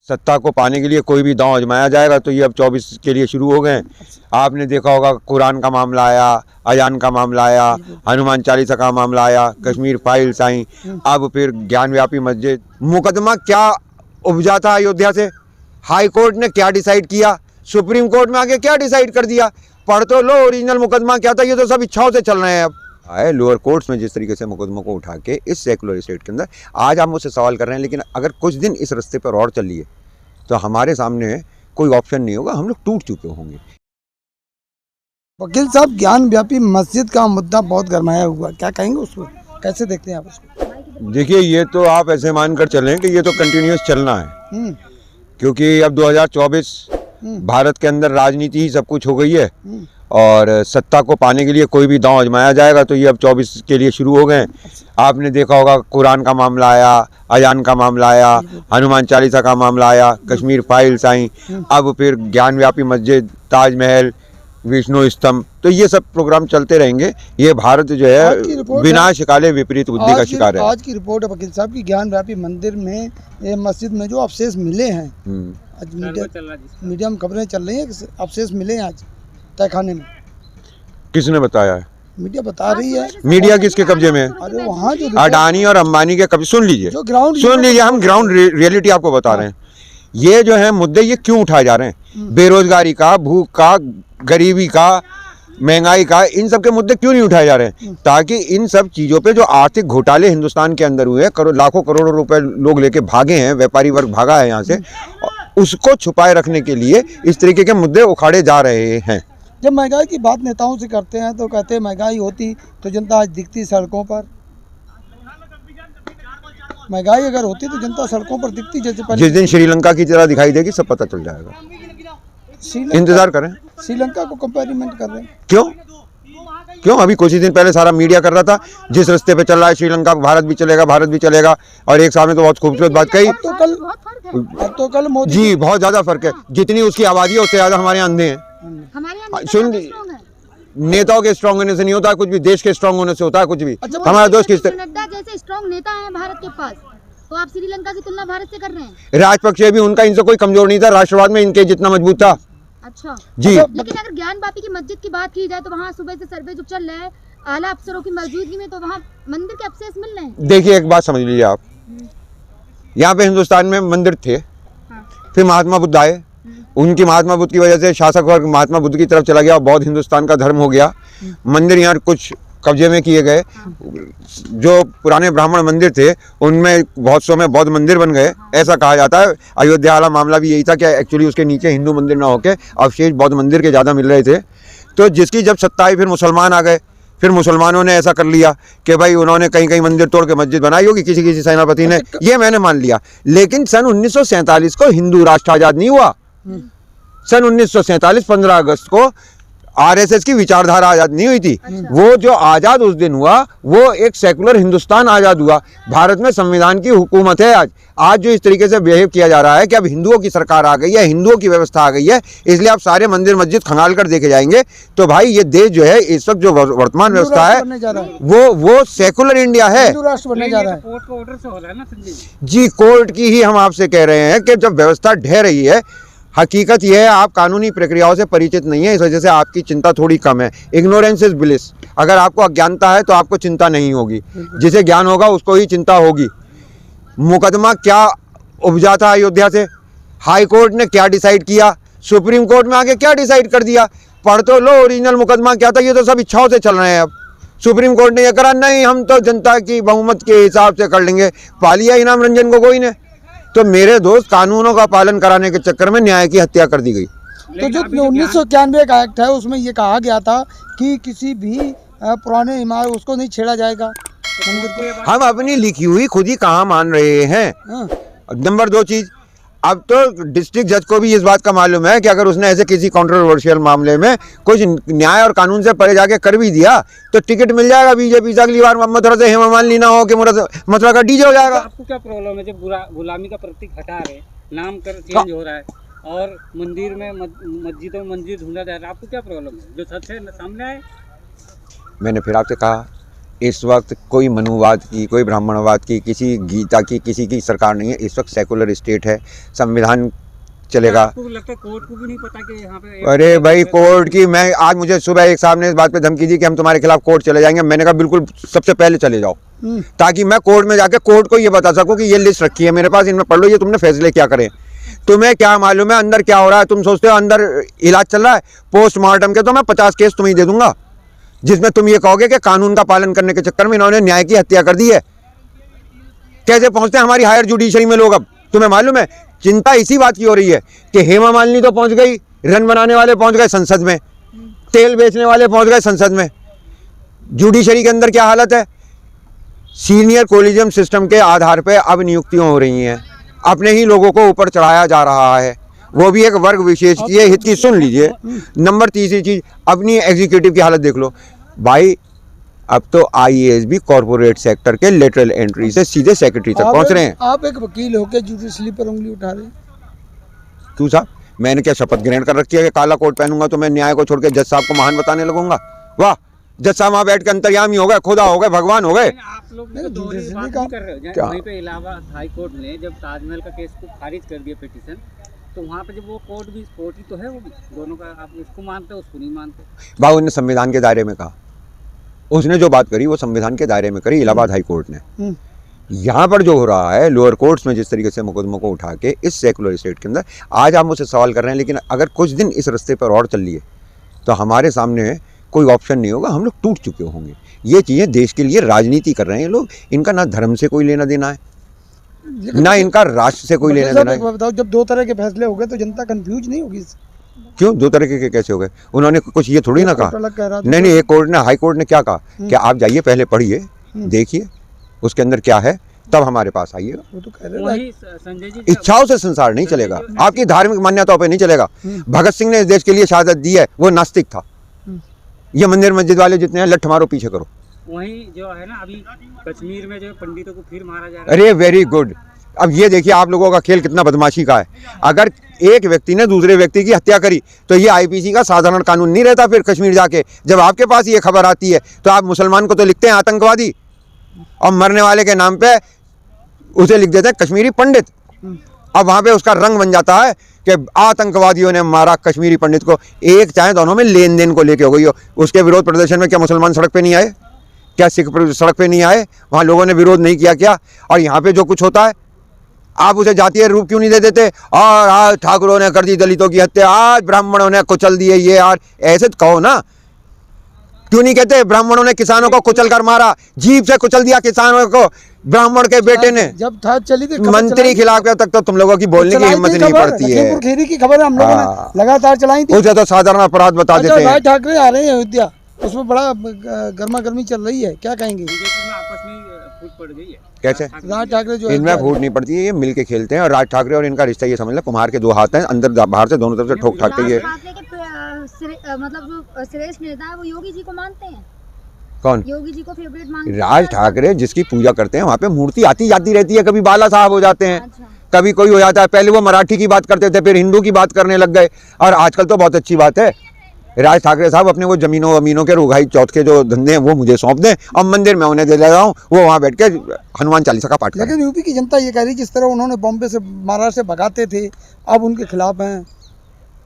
सत्ता को पाने के लिए कोई भी दांव आजमाया जाएगा, तो ये अब 24 के लिए शुरू हो गए। आपने देखा होगा कुरान का मामला आया, अजान का मामला आया, हनुमान चालीसा का मामला आया, कश्मीर फाइल्स आई, अब फिर ज्ञानव्यापी मस्जिद। मुकदमा क्या उपजा था अयोध्या से, हाई कोर्ट ने क्या डिसाइड किया, सुप्रीम कोर्ट में आके क्या डिसाइड कर दिया, पढ़ तो लो ओरिजिनल मुकदमा क्या था। ये तो सब इच्छाओं से चल रहे हैं। अब आए लोअर कोर्ट्स में जिस तरीके से मुकदमों को उठा के इस सेकुलर स्टेट के अंदर आज आप मुझसे सवाल कर रहे हैं, लेकिन अगर कुछ दिन इस रास्ते पर और चलिए तो हमारे सामने कोई ऑप्शन नहीं होगा, हम लोग टूट चुके होंगे। वकील साहब, ज्ञान व्यापी मस्जिद का मुद्दा बहुत गरमाया हुआ, क्या कहेंगे उसको, कैसे देखते हैं आप उसको? देखिए, ये तो आप ऐसे मानकर चलें कि ये तो कंटिन्यूस चलना है, क्योंकि अब 2024 भारत के अंदर राजनीति ही सब कुछ हो गई है और सत्ता को पाने के लिए कोई भी दांव आजमाया जाएगा, तो ये अब 24 के लिए शुरू हो गए। आपने देखा होगा कुरान का मामला आया, अजान का मामला आया, हनुमान चालीसा का मामला आया, कश्मीर फाइल्स आई, अब फिर ज्ञानव्यापी मस्जिद, ताजमहल, विष्णु स्तंभ, तो ये सब प्रोग्राम चलते रहेंगे। ये भारत जो है विनाश काले विपरीत बुद्धि का शिकार है। आज की रिपोर्ट है वकील साहब की, ज्ञान व्यापी मंदिर में, मस्जिद में जो अवशेष मिले हैं, आज मीडिया में खबरें चल रही हैं कि अवशेष मिले हैं आज तहखाने में। किसने बताया है? मीडिया बता रही है। मीडिया किसके कब्जे में है? अरे वहाँ जो अडानी और अंबानी के कब्जे। सुन लीजिए, जो ग्राउंड, सुन लीजिए, हम ग्राउंड रियलिटी आपको बता रहे हैं। ये जो है मुद्दे, ये क्यों उठाए जा रहे हैं? बेरोजगारी का, भूख का, गरीबी का, महंगाई का, इन सब के मुद्दे क्यों नहीं उठाए जा रहे हैं? ताकि इन सब चीज़ों पे जो आर्थिक घोटाले हिंदुस्तान के अंदर हुए, लाखों करोड़ों रुपए लोग लेके भागे हैं, व्यापारी वर्ग भागा है यहाँ से, उसको छुपाए रखने के लिए इस तरीके के मुद्दे उखाड़े जा रहे हैं। जब महंगाई की बात नेताओं से करते हैं तो कहते हैं महंगाई होती तो जनता आज दिखती सड़कों पर। महंगाई अगर होती तो जनता सड़कों पर दिखती, जैसे जिस दिन श्रीलंका की तरह दिखाई देगी सब पता चल जाएगा। इंतजार करें। श्रीलंका को कंपेरिमेंट कर रहे हैं, क्यों? अभी कुछ ही दिन पहले सारा मीडिया कर रहा था जिस रास्ते पे चल रहा है श्रीलंका, भारत भी चलेगा, और एक सामने तो बहुत खूबसूरत बात कही। अब तो कल मोदी जी, बहुत ज्यादा फर्क है। जितनी उसकी आबादी है उससे ज्यादा हमारे यहाँ अंधे हैं। सुन, नेताओं के स्ट्रांग होने से नहीं होता कुछ भी, देश के स्ट्रांग होने से होता है कुछ भी। हमारा दोस्त किस तरह नड्डा जैसे स्ट्रांग नेता है भारत के पास, तो आप श्रीलंका की तुलना भारत से कर रहे हैं। राजपक्षे भी उनका इनसे कोई कमजोर नहीं था, राष्ट्रवाद में इनके जितना मजबूत था। अच्छा जी, लेकिन अगर ज्ञान व्यापी की मस्जिद की बात की जाए तो वहाँ सुबह से सर्वे जो चल रहा है आला अफसरों की मौजूदगी में, तो वहाँ मंदिर के अवशेष मिल रहे हैं। देखिए, एक बात समझ लीजिए आप, यहाँ पे हिंदुस्तान में मंदिर थे, फिर महात्मा बुद्ध आए, उनकी महात्मा बुद्ध की वजह से शासक वर्ग महात्मा बुद्ध की तरफ चला गया, बौद्ध हिंदुस्तान का धर्म हो गया। मंदिर यहाँ कुछ कब्जे में किए गए, जो पुराने ब्राह्मण मंदिर थे उनमें बहुत सौ में बौद्ध मंदिर बन गए, ऐसा कहा जाता है। अयोध्या वाला मामला भी यही था कि एक्चुअली उसके नीचे हिंदू मंदिर ना होके अवशेष बौद्ध मंदिर के ज़्यादा मिल रहे थे। तो जिसकी जब सत्ता आई, फिर मुसलमान आ गए, फिर मुसलमानों ने ऐसा कर लिया कि भाई उन्होंने कहीं कहीं मंदिर तोड़ के मस्जिद बनाई होगी किसी सेनापति ने, ये मैंने मान लिया। लेकिन सन 1947 को हिंदू राष्ट्र आज़ाद नहीं हुआ। सन 1947 15 अगस्त को आरएसएस की विचारधारा आजाद नहीं हुई थी। वो जो आजाद उस दिन हुआ वो एक सेकुलर हिंदुस्तान आजाद हुआ। भारत में संविधान की हुकूमत है। आज जो इस तरीके से बिहेव किया जा रहा है कि अब हिंदुओं की सरकार आ गई है, हिंदुओं की व्यवस्था आ गई है, इसलिए आप सारे मंदिर मस्जिद खंगाल कर देखे जाएंगे, तो भाई ये देश जो है इस वक्त जो वर्तमान व्यवस्था है वो सेकुलर इंडिया है। राष्ट्र बनने जा रहा है। कोर्ट का ऑर्डर से हो रहा है ना संजय जी, कोर्ट की ही हम आपसे कह रहे हैं कि जब व्यवस्था ढह रही है, हकीकत यह है आप कानूनी प्रक्रियाओं से परिचित नहीं है, इस वजह से आपकी चिंता थोड़ी कम है। Ignorance is bliss. अगर आपको अज्ञानता है तो आपको चिंता नहीं होगी, जिसे ज्ञान होगा उसको ही चिंता होगी। मुकदमा क्या उपजा था अयोध्या से, हाई कोर्ट ने क्या डिसाइड किया, सुप्रीम कोर्ट में आके क्या डिसाइड कर दिया, पढ़ तो लो ओरिजिनल मुकदमा क्या था। ये तो सब इच्छाओं से चल रहे हैं। अब सुप्रीम कोर्ट ने यह करा, नहीं हम तो जनता की बहुमत के हिसाब से कर लेंगे, पा लिया इनाम रंजन गोगोई ने। तो मेरे दोस्त, कानूनों का पालन कराने के चक्कर में न्याय की हत्या कर दी गई। तो जो 1991 का एक्ट है उसमें ये कहा गया था कि किसी भी पुराने इमारत उसको नहीं छेड़ा जाएगा। हम अपनी लिखी हुई खुद ही कहाँ मान रहे हैं। नंबर 2 चीज, अब तो डिस्ट्रिक्ट जज को भी इस बात का मालूम है कि अगर उसने ऐसे किसी कंट्रोवर्शियल मामले में कुछ न्याय और कानून से परे जाके कर भी दिया तो टिकट मिल जाएगा बीजेपी से। अगली बार मथुरा से हेमा मालिनी ना हो कि मथुरा का डीजे हो जाएगा। आपको क्या प्रॉब्लम है जब गुलामी का प्रतीक हटा रहे, नाम कर चेंज हो रहा है और मंदिर में मस्जिदों में मंदिर ढूंढा जा रहा है, आपको क्या प्रॉब्लम है? जो सच है सामने आए। मैंने फिर आपसे कहा इस वक्त कोई मनुवाद की, कोई ब्राह्मणवाद की, किसी गीता की, किसी की सरकार नहीं है। इस वक्त सेकुलर स्टेट है, संविधान चलेगा। आपको लगता है कोर्ट को भी नहीं पता कि यहाँ पे अरे भाई कोर्ट की, मैं आज मुझे सुबह एक साहब ने इस बात पे धमकी दी कि हम तुम्हारे खिलाफ कोर्ट चले जाएंगे। मैंने कहा बिल्कुल सबसे पहले चले जाओ, ताकि मैं कोर्ट में जाके कोर्ट को ये बता सकूं कि ये लिस्ट रखी है मेरे पास, इनमें पढ़ लो, ये तुमने फैसले क्या करे। तुम्हें क्या मालूम है अंदर क्या हो रहा है? तुम सोचते हो अंदर इलाज चल रहा है, पोस्टमार्टम के तो मैं 50 केस तुम्हें दे दूंगा, जिसमें तुम ये कहोगे कि कानून का पालन करने के चक्कर में इन्होंने न्याय की हत्या कर दी है। कैसे पहुंचते हैं हमारी हायर जुडिशरी में लोग? अब तुम्हें मालूम है चिंता इसी बात की हो रही है कि हेमा मालिनी तो पहुंच गई, रन बनाने वाले पहुंच गए संसद में, तेल बेचने वाले पहुंच गए संसद में। जुडिशरी के अंदर क्या हालत है? सीनियर कोलिजियम सिस्टम के आधार पे अब नियुक्तियां हो रही हैं, अपने ही लोगों को ऊपर चढ़ाया जा रहा है, वो भी एक वर्ग विशेष की है, हित की। सुन लीजिए, नंबर तीसरी चीज, अपनी एग्जीक्यूटिव की हालत देख लो भाई। अब तो आईएएस भी कॉर्पोरेट सेक्टर के लेटरल एंट्री से सीधे सेक्रेटरी तक पहुंच रहे हैं। आप एक वकील होकर जुडिशरी पर उंगली उठा रहे हैं। क्यों साहब? मैंने क्या शपथ ग्रहण कर रखी है कि काला कोट पहनूंगा तो मैं न्याय को छोड़ के जज साहब को महान बताने लगूंगा? वाह, जज साहब वहां बैठ के अंतर्यामी हो गए, खुदा हो गए, भगवान हो गए। आप लोग तो दोहरी बात नहीं कर रहे हो। क्या? वहीं पे इलाहाबाद हाई कोर्ट ने जब ताजमहल का केस को खारिज कर दिया पिटीशन, तो वहाँ पे जब वो कोर्ट ही तो है, वो भी दोनों का, आप इसको मानते हो उसको नहीं मानते। बाबू ने संविधान के दायरे में कहा, उसने जो बात करी वो संविधान के दायरे में करी इलाहाबाद हाई कोर्ट ने। यहाँ पर जो हो रहा है लोअर कोर्ट्स में, जिस तरीके से मुकदमों को उठा के इस सेकुलर स्टेट के अंदर, आज आप मुझसे सवाल कर रहे हैं, लेकिन अगर कुछ दिन इस रास्ते पर और चल लिए तो हमारे सामने कोई ऑप्शन नहीं होगा, हम लोग टूट चुके होंगे। ये चीज़ें देश के लिए राजनीति कर रहे हैं लोग, इनका ना धर्म से कोई लेना देना है, ना इनका राष्ट्र से कोई लेना देना है। बताओ, जब दो तरह के फैसले हो गए तो जनता कंफ्यूज नहीं होगी? क्यों दो तरह के कैसे हो गए? उन्होंने कुछ ये थोड़ी ना कहा। नहीं, एक कोर्ट ने, हाई कोर्ट ने क्या कहा कि आप जाइए पहले पढ़िए, देखिए उसके अंदर क्या है, तब हमारे पास आइएगा। वो तो कह रहे हैं संजय जी, इच्छाओं से संसार नहीं चलेगा, आपकी धार्मिक मान्यताओं पे नहीं चलेगा। भगत सिंह ने इस देश के लिए शहादत दी है, वो नास्तिक था। ये मंदिर मस्जिद वाले जितने हैं, लठ मारो पीछे करो। वहीं जो है ना, अभी कश्मीर में जो पंडितों को फिर मारा जा रहा है। अरे वेरी गुड। अब ये देखिए आप लोगों का खेल कितना बदमाशी का है। अगर एक व्यक्ति ने दूसरे व्यक्ति की हत्या करी तो ये आईपीसी का साधारण कानून नहीं रहता। फिर कश्मीर जाके जब आपके पास ये खबर आती है तो आप मुसलमान को तो लिखते हैं आतंकवादी, और मरने वाले के नाम पे उसे लिख देते हैं कश्मीरी पंडित। अब वहाँ पे उसका रंग बन जाता है कि आतंकवादियों ने मारा कश्मीरी पंडित को। एक चाहे दोनों में लेन देन को लेके हो गई हो। उसके विरोध प्रदर्शन में क्या मुसलमान सड़क पे नहीं आए? क्या सिख सड़क पे नहीं आए? वहाँ लोगों ने विरोध नहीं किया क्या? और यहाँ पे जो कुछ होता है आप उसे जातीय रूप क्यों नहीं दे देते? और आज ठाकुरों ने कर दी दलितों की हत्या, आज ब्राह्मणों ने कुचल दिए ये, यार ऐसे तो कहो ना। क्यों नहीं कहते ब्राह्मणों ने किसानों को कुचल कर मारा, जीप से कुचल दिया किसानों को, ब्राह्मण के बेटे ने। जब था चली थी मंत्री खिलाफ तक तो तुम लोगों की बोलने की हिम्मत नहीं पड़ती है। खेरी की खबर हम लोगों ने लगातार चलाई थी। उसे तो साधारण अपराध बता देते हैं। राज ठाकरे आ रहे हैं अयोध्या, उसमें बड़ा गर्मा गर्मी चल रही है, क्या कहेंगे? बीजेपी में आपस में फूट पड़ गई है। कैसे? राज ठाकरे जो इनमें फूट नहीं पड़ती है, ये मिल के खेलते हैं। और राज ठाकरे और इनका रिश्ता ये समझ लो कुम्हार के दो हाथ हैं, अंदर बाहर से दोनों तरफ से ठोक ठाकते ये। मतलब जो श्रेष्ठ नेता है वो योगी जी को मानते हैं? कौन? योगी जी को फेवरेट मानते हैं? राज ठाकरे जिसकी पूजा करते हैं वहाँ पे मूर्ति आती जाती रहती है, कभी बाला साहब हो जाते हैं, अच्छा। कभी कोई हो जाता है। पहले वो मराठी की बात करते थे, फिर हिंदू की बात करने लग गए, और आजकल तो बहुत अच्छी बात है राज ठाकरे साहब अपने वो जमीनों वमीनों के रोगाई चौथ के जो धंधे हैं वो मुझे सौंप दें, और मंदिर में उन्हें दे ले जाऊँ, वो वहाँ बैठ के हनुमान चालीसा का पाठ करें। लेकिन यूपी की जनता ये कह रही है जिस तरह उन्होंने बॉम्बे से महाराष्ट्र से भगाते थे, अब उनके खिलाफ हैं।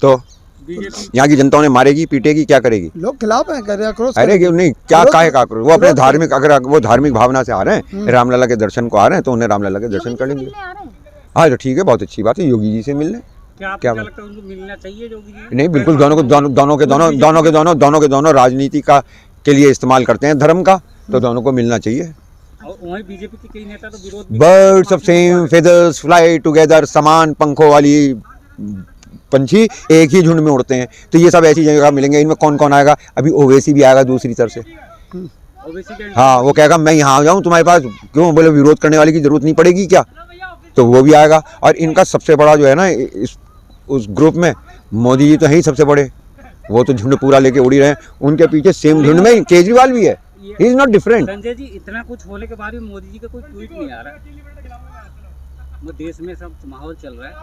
तो यहाँ की जनता उन्हें मारेगी पीटेगी, क्या करेगी? लोग खिलाफ हैं, कह रहे हैं आक्रोश। अरे नहीं, क्या काहे का आक्रोश? वो अपने धार्मिक, अगर वो धार्मिक भावना से आ रहे हैं, रामलला के दर्शन को आ रहे हैं, तो उन्हें रामलला के दर्शन कर लेंगे। हाँ तो ठीक है, बहुत अच्छी बात है, योगी जी से मिलने। क्या लगता है उनको मिलना चाहिए योगी जी? नहीं, बिल्कुल, दोनों के दोनों राजनीति का के लिए इस्तेमाल करते हैं धर्म का, तो दोनों को मिलना चाहिए। और वहीं बीजेपी के कई नेता तो विरोध। Birds of same feathers fly together, समान पंखों वाली पंछी एक ही झुंड में उड़ते हैं। तो ये सब ऐसी जगह मिलेंगे। इनमें कौन कौन आएगा? अभी ओवैसी भी आएगा दूसरी तरफ से। हाँ, वो कहेगा मैं यहाँ आ जाऊँ तुम्हारे पास, क्यों? बोले विरोध करने वाले की जरूरत नहीं पड़ेगी क्या? तो वो भी आएगा। और इनका सबसे बड़ा जो है ना उस ग्रुप में मोदी जी तो है ही सबसे बड़े, वो तो झुंड पूरा लेके उड़ी रहे हैं। उनके पीछे सेम झुंड में केजरीवाल भी है, he is not different. Sanjay ji, इतना कुछ होने के बाद भी मोदी जी का कोई ट्वीट नहीं आ रहा है। वो देश में सब माहौल चल रहा है।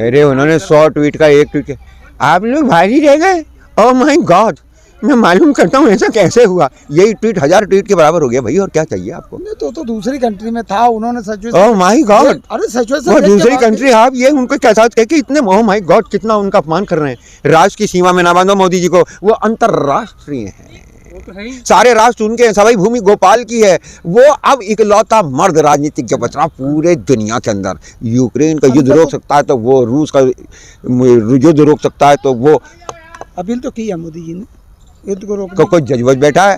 अरे उन्होंने 100 ट्वीट का एक ट्वीट किया, आप लोग भारी रह गए, ओह माय गॉड, मैं मालूम करता हूँ ऐसा कैसे हुआ। यही ट्वीट 1000 ट्वीट के बराबर हो गया भाई, और क्या चाहिए आपको। नहीं तो दूसरी कंट्री में था, उन्होंने सिचुएशन, ओह माय गॉड, अरे सिचुएशन वो दूसरी कंट्री, आप ये उनको कैसा कह के इतने, ओह माय गॉड, कितना उनका अपमान कर रहे हैं। राष्ट्र की सीमा में ना बांधो मोदी जी को, वो अंतरराष्ट्रीय हैं, वो तो है ही। सारे राष्ट्र उनके हैं, सवाई भूमि गोपाल की है। वो अब इकलौता मर्द राजनीतिक जो बच रहा पूरे दुनिया के अंदर। यूक्रेन का युद्ध रोक सकता है तो वो रूस का युद्ध रोक सकता है, तो वो अपील तो की है मोदी जी ने युद्ध को रोकने को कोई जज बज बैठा है।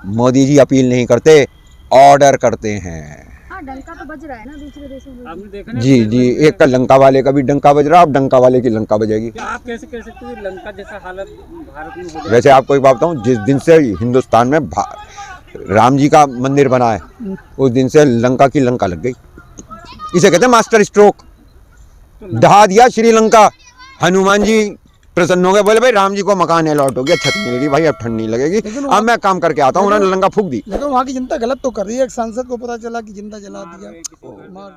मोदी जी अपील नहीं करते, ऑर्डर करते हैं। हाँ, डंका तो बज रहा है ना दूसरे देशों में। आपने देखा ना जी जी, एक का लंका वाले का भी डंका बज रहा, अब डंका वाले की लंका बजेगी। कि आप कैसे कह सकते हो कि लंका जैसा हालत भारत में हो जाए। वैसे आपको एक बात बताऊं, जिस दिन से हिंदुस्तान में राम जी का मंदिर बना है, उस दिन से लंका की लंका लग गई। इसे कहते हैं मास्टर स्ट्रोक, ढहा दिया श्रीलंका। हनुमान जी प्रसन्न हो गए, बोले भाई राम जी को मकान अलॉट हो गया, छत मिलेगी भाई, अब ठंड नहीं लगेगी, अब मैं काम करके आता हूँ। उन्होंने लंका फूंक दी। लेकिन वहाँ की जनता गलत तो कर रही है। एक सांसद को पता चला कि जिंदा जला दिया, मार